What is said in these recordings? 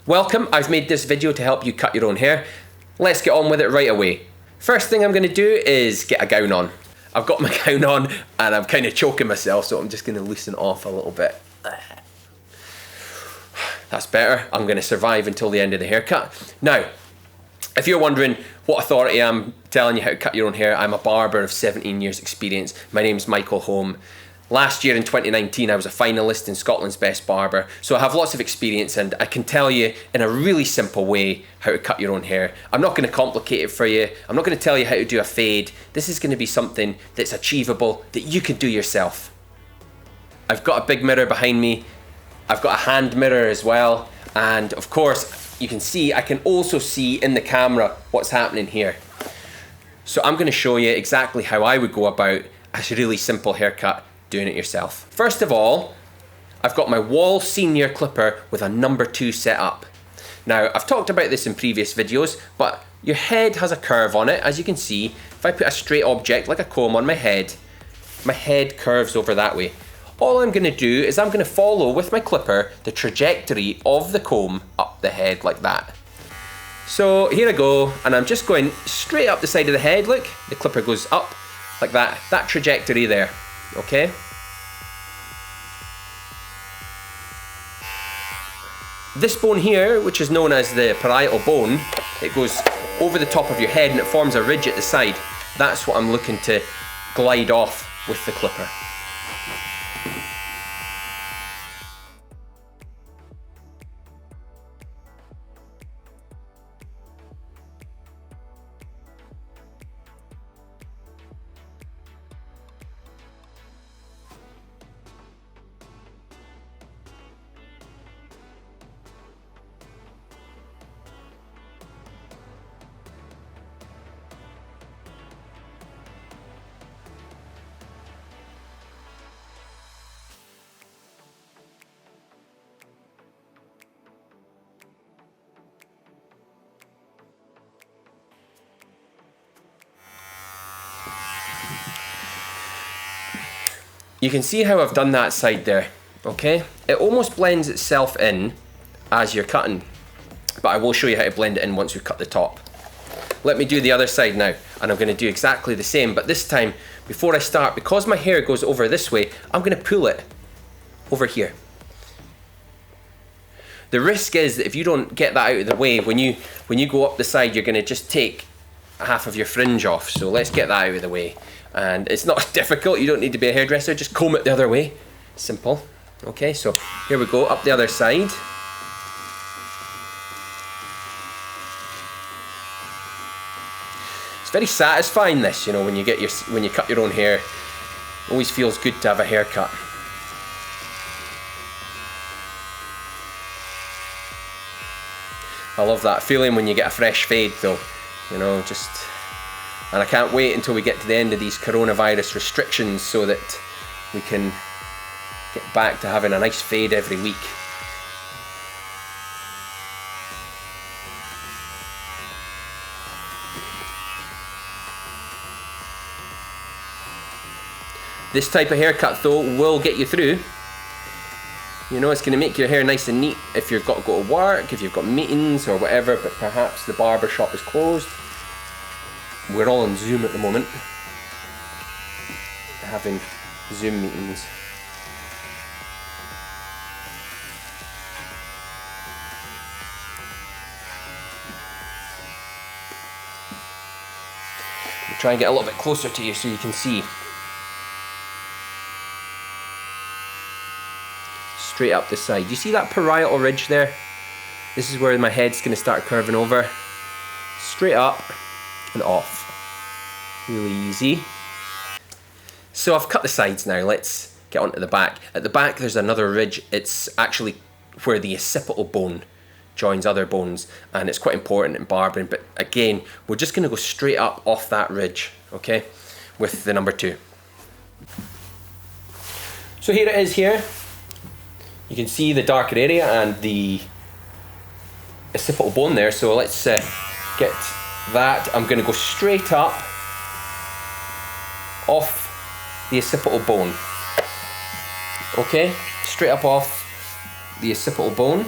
Welcome, I've made this video to help you cut your own hair. Let's get on with it right away. First thing I'm going to do is get a gown on. I've got my gown on and I'm kind of choking myself, so I'm just going to loosen it off a little bit. That's better. I'm going to survive until the end of the haircut. Now, if you're wondering what authority I'm telling you how to cut your own hair, I'm a barber of 17 years experience. My name's Michael Home. Last year in 2019, I was a finalist in Scotland's Best Barber, so I have lots of experience and I can tell you in a really simple way how to cut your own hair. I'm not going to complicate it for you. I'm not going to tell you how to do a fade. This is going to be something that's achievable, that you can do yourself. I've got a big mirror behind me. I've got a hand mirror as well. And of course, you can see, I can also see in the camera what's happening here. So I'm going to show you exactly how I would go about a really simple haircut doing it yourself. First of all, I've got my wall senior clipper with a number 2 set up. Now, I've talked about this in previous videos, but your head has a curve on it. As you can see, if I put a straight object like a comb on my head curves over that way. All I'm going to do is I'm going to follow with my clipper the trajectory of the comb up the head like that. So here I go, and I'm just going straight up the side of the head. Look, the clipper goes up like that trajectory there. Okay? This bone here, which is known as the parietal bone, it goes over the top of your head and it forms a ridge at the side. That's what I'm looking to glide off with the clipper. You can see how I've done that side there, okay? It almost blends itself in as you're cutting, but I will show you how to blend it in once we cut the top. Let me do the other side now, and I'm going to do exactly the same, but this time, before I start, because my hair goes over this way, I'm going to pull it over here. The risk is that if you don't get that out of the way, when you go up the side, you're going to just take half of your fringe off, so let's get that out of the way. And it's not difficult, you don't need to be a hairdresser, just comb it the other way. Simple. Okay, so here we go, up the other side. It's very satisfying this, you know, when you cut your own hair. It always feels good to have a haircut. I love that feeling when you get a fresh fade though, you know, just... And I can't wait until we get to the end of these coronavirus restrictions so that we can get back to having a nice fade every week. This type of haircut though will get you through. You know, it's going to make your hair nice and neat if you've got to go to work, if you've got meetings or whatever, but perhaps the barber shop is closed. We're all on Zoom at the moment, having Zoom meetings. I'll try and get a little bit closer to you so you can see. Straight up the side. You see that parietal ridge there? This is where my head's going to start curving over. Straight up and off. Really easy. So I've cut the sides now, let's get onto the back. At the back there's another ridge. It's actually where the occipital bone joins other bones, and it's quite important in barbering, but again, we're just going to go straight up off that ridge, okay, with the number 2. So here it is here. You can see the darker area and the occipital bone there, so let's get that. I'm going to go straight up off the occipital bone. Okay, straight up off the occipital bone.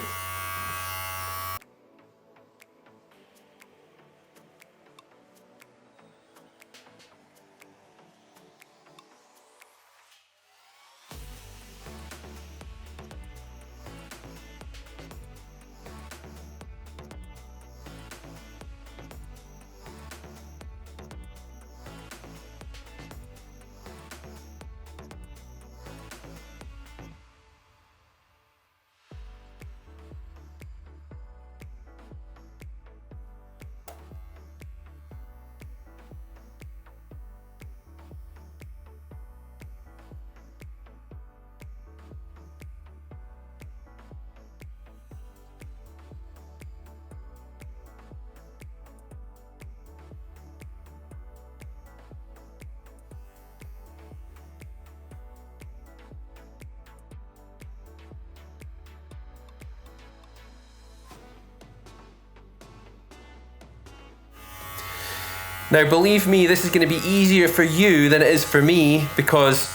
Now believe me, this is going to be easier for you than it is for me, because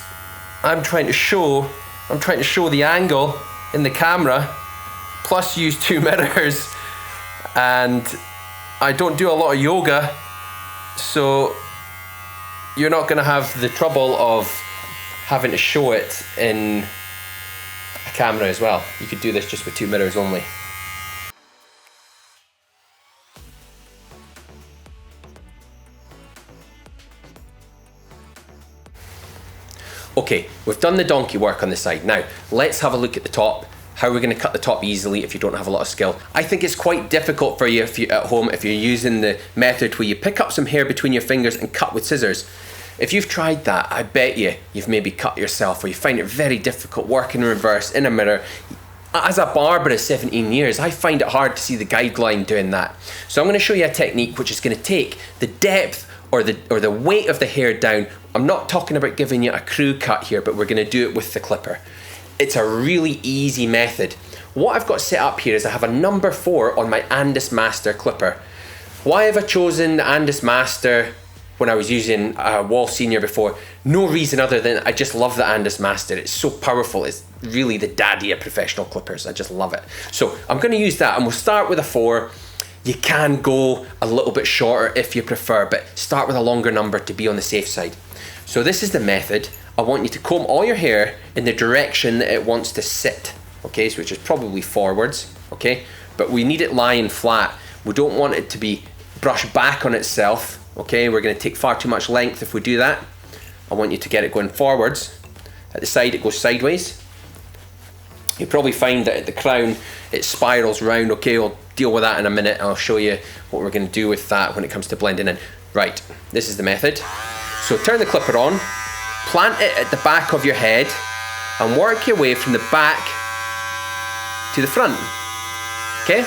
I'm trying to show the angle in the camera, plus use 2 mirrors, and I don't do a lot of yoga, so you're not going to have the trouble of having to show it in a camera as well. You could do this just with 2 mirrors only. Okay, we've done the donkey work on the side. Now, let's have a look at the top. How we're going to cut the top easily if you don't have a lot of skill. I think it's quite difficult for you if you're at home, if you're using the method where you pick up some hair between your fingers and cut with scissors. If you've tried that, I bet you've maybe cut yourself, or you find it very difficult working in reverse in a mirror. As a barber of 17 years, I find it hard to see the guideline doing that. So I'm going to show you a technique which is going to take the depth or the weight of the hair down. I'm not talking about giving you a crew cut here, but we're going to do it with the clipper. It's a really easy method. What I've got set up here is I have a number 4 on my Andis Master clipper. Why have I chosen the Andis Master when I was using Wall Senior before? No reason other than I just love the Andis Master. It's so powerful. It's really the daddy of professional clippers. I just love it. So I'm going to use that, and we'll start with a 4. You can go a little bit shorter if you prefer, but start with a longer number to be on the safe side. So this is the method. I want you to comb all your hair in the direction that it wants to sit, okay, so which is probably forwards, okay, but we need it lying flat. We don't want it to be brushed back on itself, okay. We're going to take far too much length if we do that. I want you to get it going forwards. At the side it goes sideways. You'll probably find that at the crown it spirals round, okay. We'll deal with that in a minute. I'll show you what we're going to do with that when it comes to blending in. Right, this is the method. So turn the clipper on, plant it at the back of your head, and work your way from the back to the front, okay?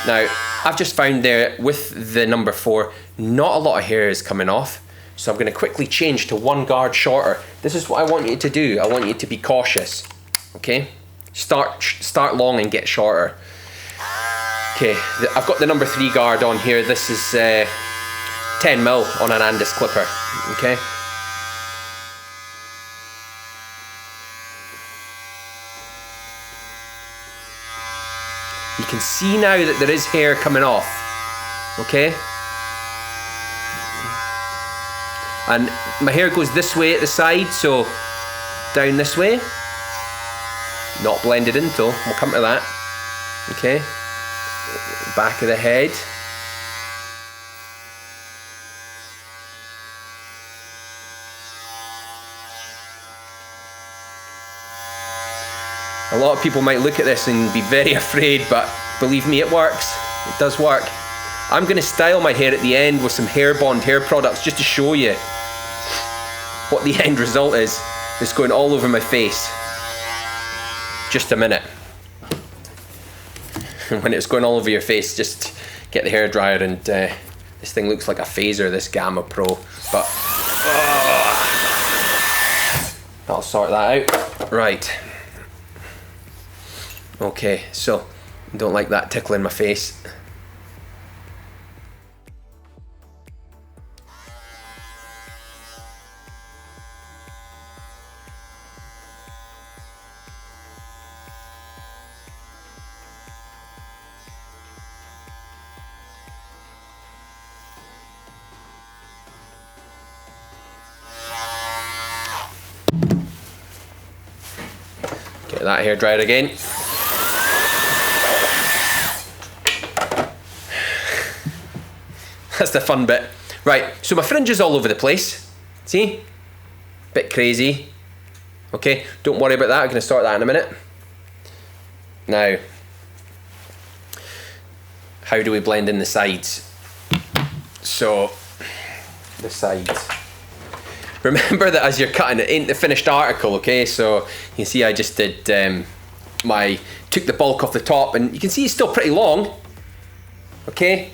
Now, I've just found there with the number 4, not a lot of hair is coming off, so I'm going to quickly change to 1 guard shorter. This is what I want you to do. I want you to be cautious, okay? Start long and get shorter. Okay, I've got the number 3 guard on here. This is 10 mil on an Andis clipper, okay? You can see now that there is hair coming off, okay? And my hair goes this way at the side, so down this way. Not blended in though, we'll come to that, okay? Back of the head. A lot of people might look at this and be very afraid, but believe me, it works. It does work. I'm going to style my hair at the end with some Hair Bond hair products just to show you what the end result is. It's going all over my face. Just a minute. When it's going all over your face, just get the hairdryer, and this thing looks like a phaser, this Gamma Pro, but I'll sort that out. Right. Okay, so don't like that tickling my face. Get that hair dried again. That's the fun bit. Right, so my fringe is all over the place. See? Bit crazy. Okay, don't worry about that. I'm going to sort that in a minute. Now, how do we blend in the sides? So, the sides. Remember that as you're cutting, it ain't the finished article, okay? So, you can see I just did took the bulk off the top, and you can see it's still pretty long. Okay?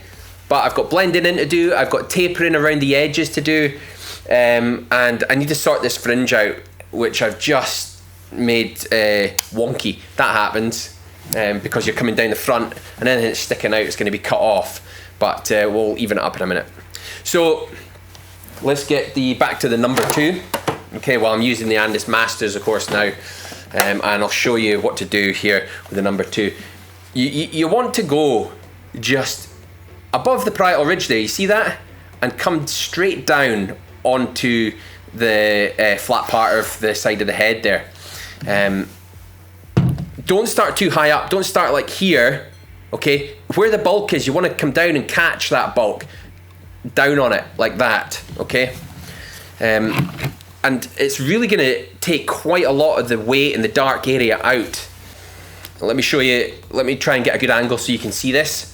But I've got blending in to do, I've got tapering around the edges to do, and I need to sort this fringe out, which I've just made wonky. That happens because you're coming down the front and then it's sticking out, it's going to be cut off. but we'll even it up in a minute. So let's get back to the number 2. Okay, well, I'm using the Andis Masters, of course, now, and I'll show you what to do here with the number 2. You want to go just above the parietal ridge there, you see that? And come straight down onto the flat part of the side of the head there. Don't start too high up, don't start like here, okay? Where the bulk is, you want to come down and catch that bulk down on it like that, okay? And it's really going to take quite a lot of the weight in the dark area out. Let me show you, let me try and get a good angle so you can see this.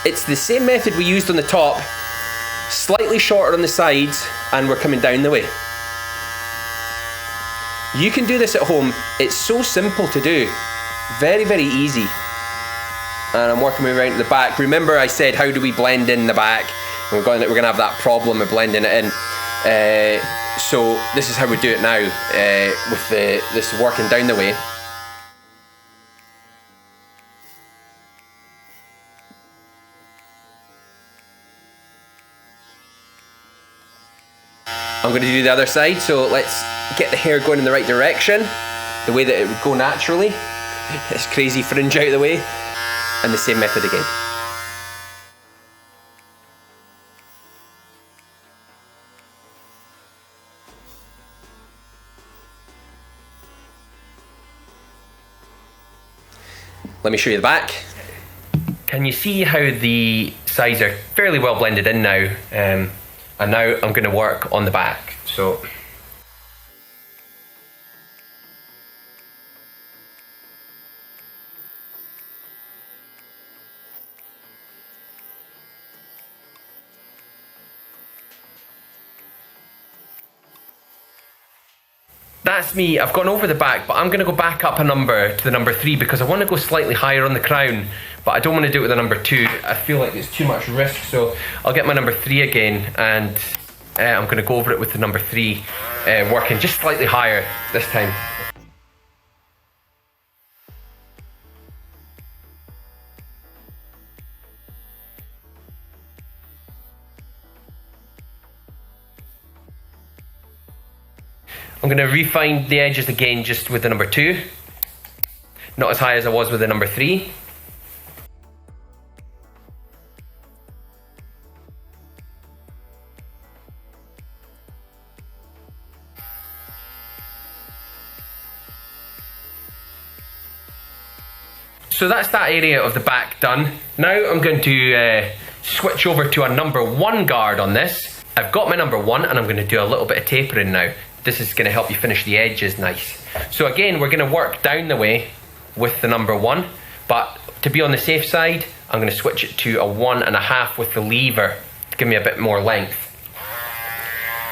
It's the same method we used on the top, slightly shorter on the sides, and we're coming down the way. You can do this at home. It's so simple to do. Very, very easy. And I'm working my way around to the back. Remember I said, how do we blend in the back? We're going to have that problem of blending it in. So this is how we do it now, with this working down the way. I'm going to do the other side, so let's get the hair going in the right direction, the way that it would go naturally. This crazy fringe out of the way, and the same method again. Let me show you the back. Can you see how the sides are fairly well blended in now? And now I'm going to work on the back. So that's me. I've gone over the back, but I'm going to go back up a number to the number 3 because I want to go slightly higher on the crown, but I don't want to do it with the number 2. I feel like it's too much risk, so I'll get my number 3 again, and I'm going to go over it with the number 3, working just slightly higher this time. I'm going to refine the edges again just with the number 2. Not as high as I was with the number 3. So that's that area of the back done. Now I'm going to switch over to a number 1 guard on this. I've got my number 1 and I'm going to do a little bit of tapering now. This is going to help you finish the edges nice. So again, we're going to work down the way with the number 1, but to be on the safe side, I'm going to switch it to a 1.5 with the lever to give me a bit more length.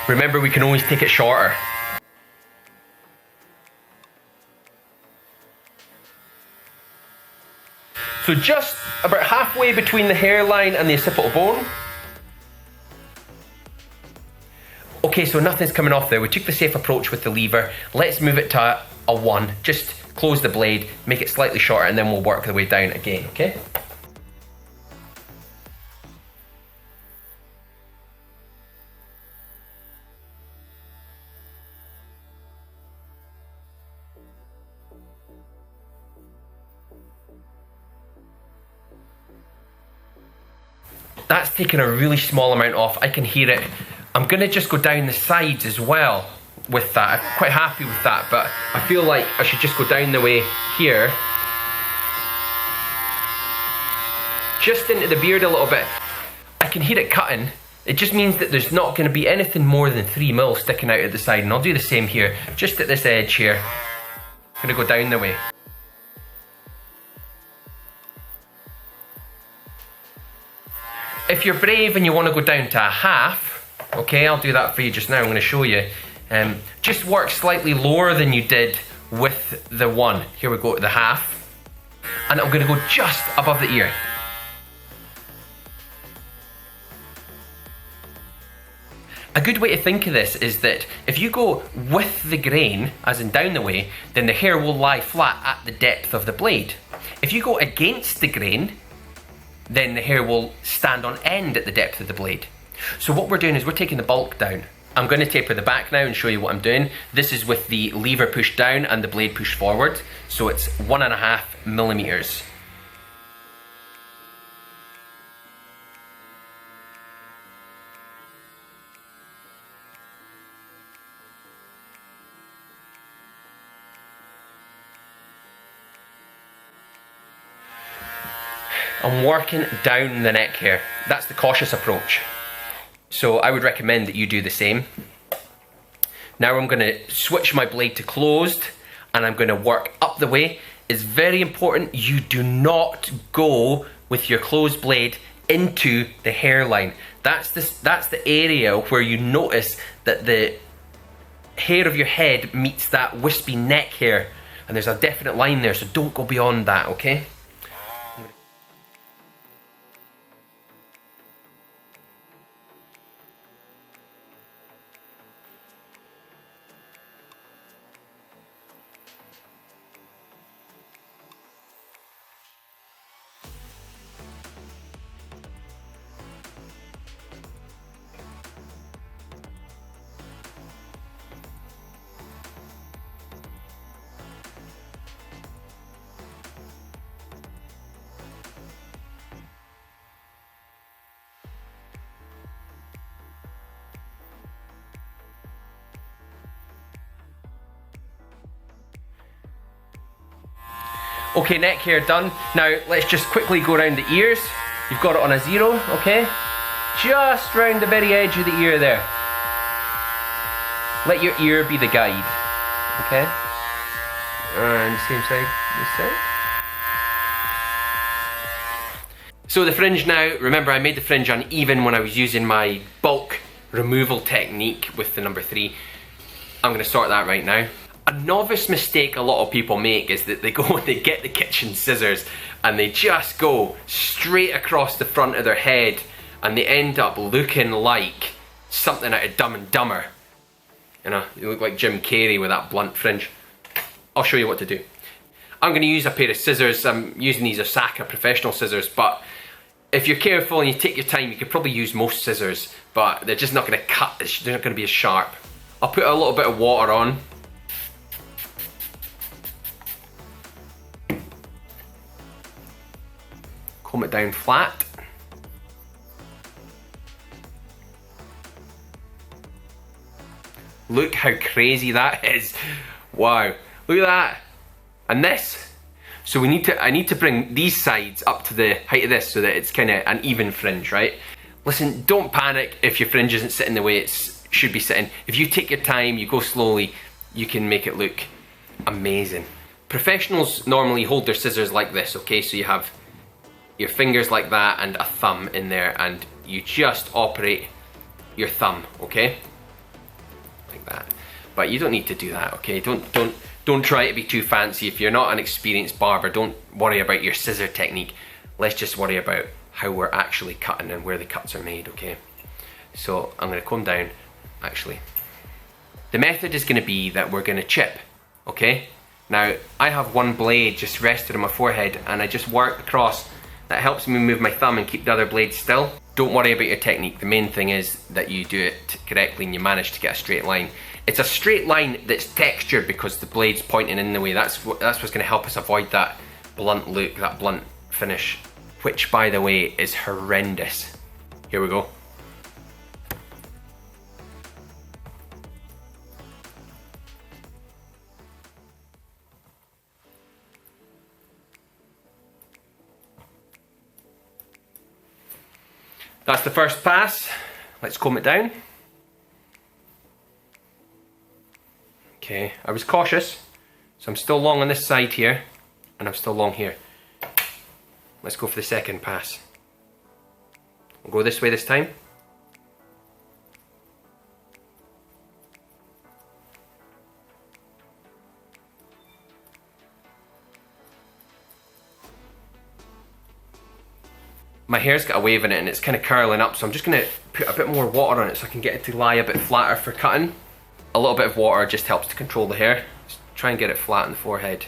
Remember, we can always take it shorter. So just about halfway between the hairline and the occipital bone. Okay, so nothing's coming off there. We took the safe approach with the lever. Let's move it to a 1. Just close the blade, make it slightly shorter, and then we'll work the way down again, okay? That's taken a really small amount off. I can hear it. I'm going to just go down the sides as well with that. I'm quite happy with that, but I feel like I should just go down the way here. Just into the beard a little bit. I can hear it cutting. It just means that there's not going to be anything more than 3 mil sticking out at the side, and I'll do the same here, just at this edge here. I'm going to go down the way. If you're brave and you want to go down to a 1/2, okay, I'll do that for you just now. I'm going to show you. Just work slightly lower than you did with the 1. Here we go to the 1/2. And I'm going to go just above the ear. A good way to think of this is that if you go with the grain, as in down the way, then the hair will lie flat at the depth of the blade. If you go against the grain, then the hair will stand on end at the depth of the blade. So what we're doing is we're taking the bulk down. I'm going to taper the back now and show you what I'm doing. This is with the lever pushed down and the blade pushed forward. So it's 1.5 millimeters. I'm working down the neck hair. That's the cautious approach. So I would recommend that you do the same. Now I'm going to switch my blade to closed and I'm going to work up the way. It's very important you do not go with your closed blade into the hairline. That's the area where you notice that the hair of your head meets that wispy neck hair, and there's a definite line there, so don't go beyond that, okay? Okay, neck hair done. Now let's just quickly go around the ears. You've got it on a 0, okay? Just round the very edge of the ear there. Let your ear be the guide, okay? And same side, this side. So the fringe now, remember I made the fringe uneven when I was using my bulk removal technique with the number 3. I'm gonna sort that right now. A novice mistake a lot of people make is that they go and they get the kitchen scissors and they just go straight across the front of their head and they end up looking like something out of Dumb and Dumber. You know, you look like Jim Carrey with that blunt fringe. I'll show you what to do. I'm going to use a pair of scissors. I'm using these Osaka professional scissors, but if you're careful and you take your time, you could probably use most scissors, but they're just not going to cut, they're not going to be as sharp. I'll put a little bit of water on. Comb it down flat. Look how crazy that is. Wow, look at that. And this. So I need to bring these sides up to the height of this so that it's kind of an even fringe, right? Listen, don't panic if your fringe isn't sitting the way it should be sitting. If you take your time, you go slowly, you can make it look amazing. Professionals normally hold their scissors like this, okay? So you have your fingers like that and a thumb in there, and you just operate your thumb, okay? Like that. But you don't need to do that, okay? Don't try to be too fancy. If you're not an experienced barber, don't worry about your scissor technique. Let's just worry about how we're actually cutting and where the cuts are made, okay? So I'm gonna comb down, actually. The method is gonna be that we're gonna chip, okay? Now, I have one blade just rested on my forehead and I just work across. That helps me move my thumb and keep the other blade still. Don't worry about your technique. The main thing is that you do it correctly and you manage to get a straight line. It's a straight line that's textured because the blade's pointing in the way. That's what's gonna help us avoid that blunt look, that blunt finish, which by the way is horrendous. Here we go. That's the first pass. Let's comb it down. Okay, I was cautious, so I'm still long on this side here, and I'm still long here. Let's go for the second pass. We'll go this way this time. my hair's got a wave in it and it's kind of curling up, so I'm just going to put a bit more water on it so I can get it to lie a bit flatter for cutting. A little bit of water just helps to control the hair. Just try and get it flat in the forehead.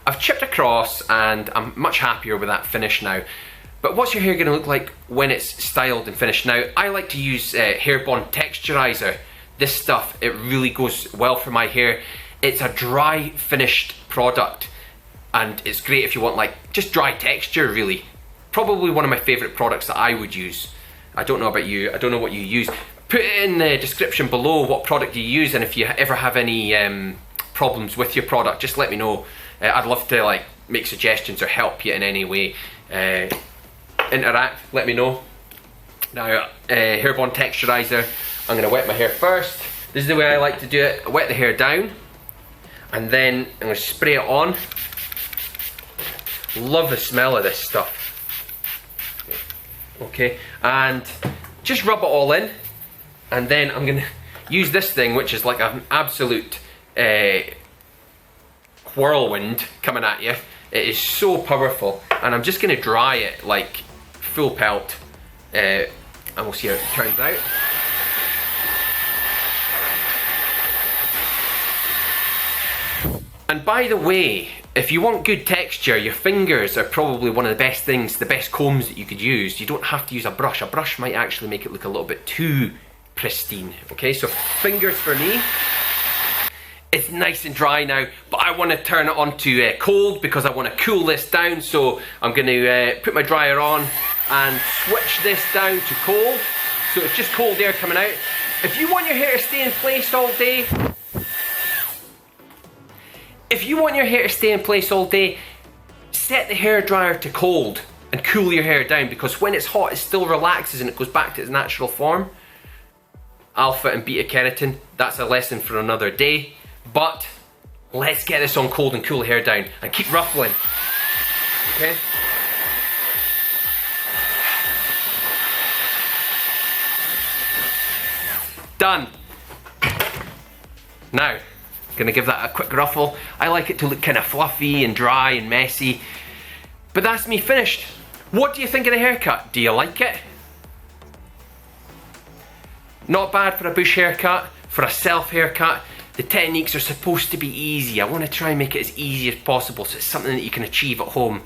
I've chipped across and I'm much happier with that finish now. But what's your hair going to look like when it's styled and finished? Now, I like to use Hair Bond Texturizer. This stuff, it really goes well for my hair. It's a dry finished product and it's great if you want like just dry texture really. Probably one of my favourite products that I would use. I don't know about you, I don't know what you use. Put it in the description below what product you use, and if you ever have any problems with your product, just let me know. I'd love to like make suggestions or help you in any way. Interact, let me know. Now, Hair Bond Texturizer, I'm going to wet my hair first. This is the way I like to do it. I wet the hair down and then I'm going to spray it on. Love the smell of this stuff. Okay, and just rub it all in, and then I'm going to use this thing, which is like an absolute whirlwind coming at you. It is so powerful, and I'm just going to dry it like full pelt, and we'll see how it turns out. And by the way, if you want good texture, your fingers are probably one of the best things, the best combs that you could use. You don't have to use a brush. A brush might actually make it look a little bit too pristine. Okay, so fingers for me. It's nice and dry now, but I want to turn it on to cold because I want to cool this down. So I'm going to put my dryer on and switch this down to cold. So it's just cold air coming out. If you want your hair to stay in place all day, set the hairdryer to cold and cool your hair down, because when it's hot it still relaxes and it goes back to its natural form. Alpha and beta keratin, that's a lesson for another day. But let's get this on cold and cool the hair down and keep ruffling. Okay? Done. Now, gonna give that a quick ruffle. I like it to look kind of fluffy and dry and messy. But that's me finished. What do you think of the haircut? Do you like it? Not bad for a bush haircut, for a self haircut. The techniques are supposed to be easy. I want to try and make it as easy as possible so it's something that you can achieve at home.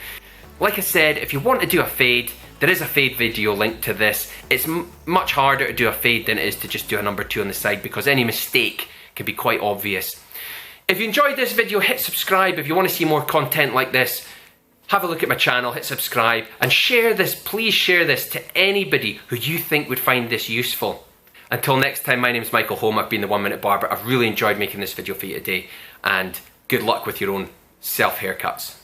Like I said, if you want to do a fade, there is a fade video linked to this. It's much harder to do a fade than it is to just do a number 2 on the side, because any mistake can be quite obvious. If you enjoyed this video, hit subscribe. If you want to see more content like this, have a look at my channel, hit subscribe, and share this, please share this to anybody who you think would find this useful. Until next time, my name is Michael Holm. I've been the 1 Minute Barber. I've really enjoyed making this video for you today, and good luck with your own self haircuts.